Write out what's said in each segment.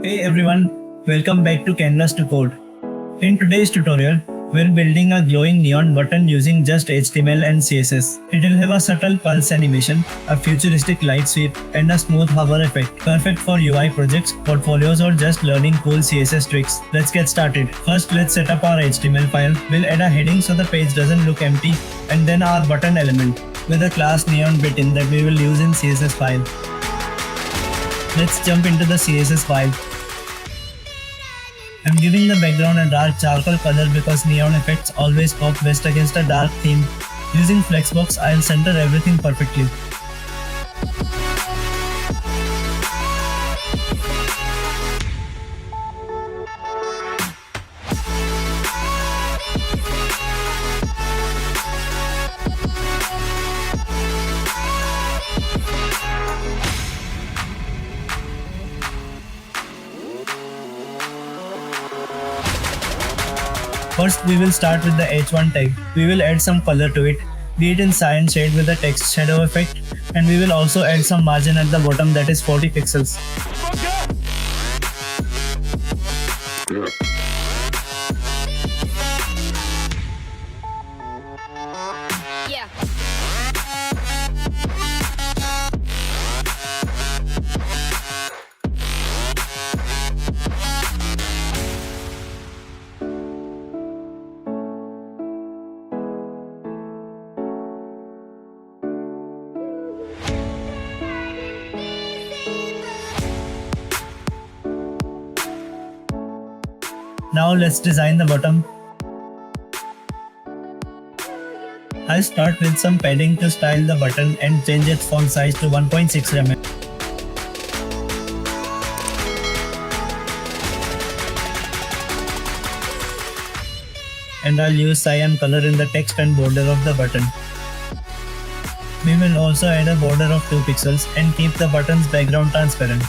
Hey everyone, welcome back to Canvas to Code. In today's tutorial, we're building a glowing neon button using just HTML and CSS. It will have a subtle pulse animation, a futuristic light sweep, and a smooth hover effect, perfect for UI projects, portfolios, or just learning cool CSS tricks. Let's get started. First, let's set up our HTML file. We'll add a heading so the page doesn't look empty, and then our button element with a class neon button that we will use in CSS file. Let's jump into the CSS file. I'm giving the background a dark charcoal color because neon effects always pop best against a dark theme. Using Flexbox, I'll center everything perfectly. First, we will start with the H1 tag. We will add some color to it, be it in cyan shade with a text shadow effect, and we will also add some margin at the bottom that is 40 pixels. Yeah. Now let's design the bottom. I'll start with some padding to style the button and change its font size to 1.6 mm. And I'll use cyan color in the text and border of the button. We will also add a border of 2 pixels and keep the button's background transparent.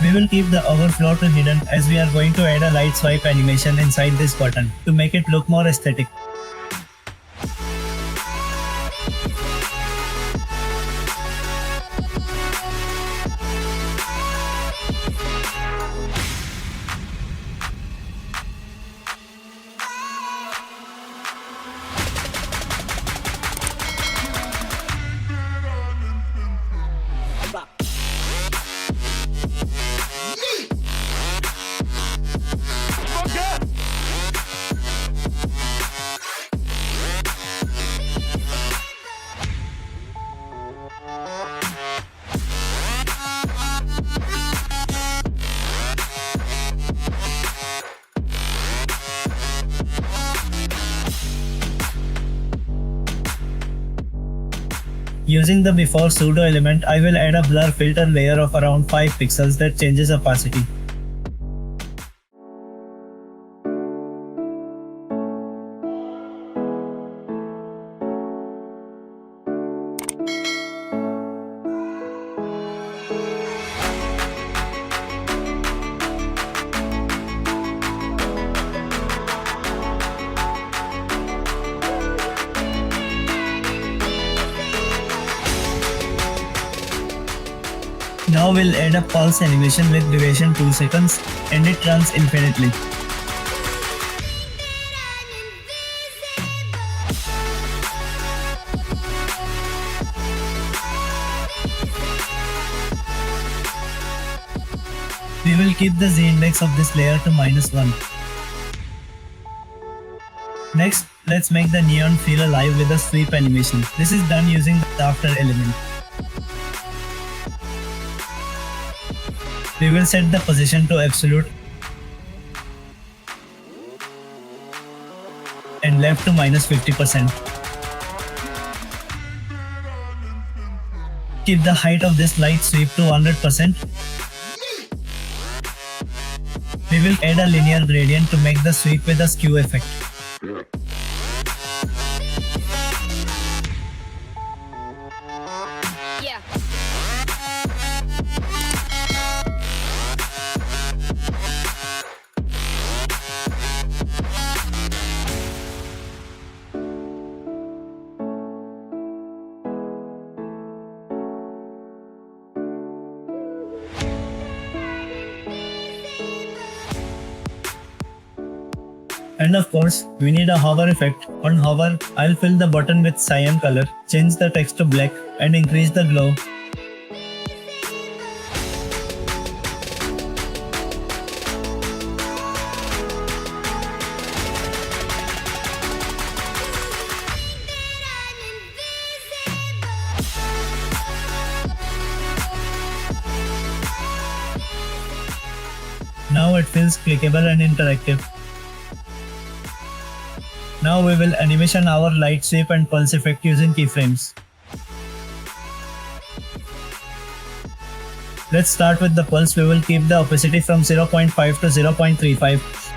We will keep the overflow to hidden as we are going to add a light swipe animation inside this button to make it look more aesthetic. Using the before pseudo element, I will add a blur filter layer of around 5 pixels that changes opacity. Now we'll add a pulse animation with duration 2 seconds and it runs infinitely. We will keep the z-index of this layer to -1. Next, let's make the neon feel alive with a sweep animation. This is done using the after element. We will set the position to absolute and left to -50%. Keep the height of this light sweep to 100%. We will add a linear gradient to make the sweep with a skew effect. Yeah. And of course, we need a hover effect. On hover, I'll fill the button with cyan color, change the text to black, and increase the glow. Now it feels clickable and interactive. Now we will animation our light sweep and pulse effect using keyframes. Let's start with the pulse. We will keep the opacity from 0.5 to 0.35.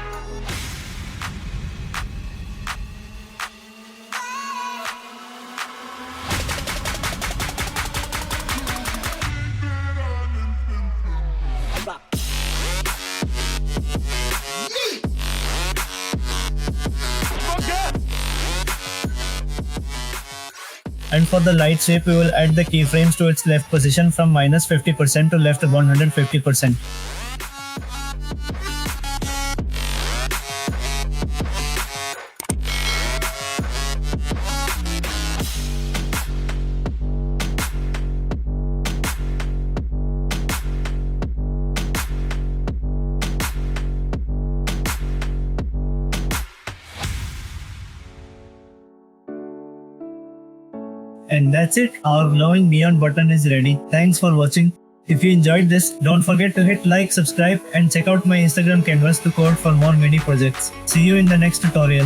And for the light shape, we will add the keyframes to its left position from minus 50% to left 150%. And that's it, our glowing neon button is ready. Thanks for watching. If you enjoyed this, don't forget to hit like, subscribe and check out my Instagram canvas to code for more mini projects. See you in the next tutorial.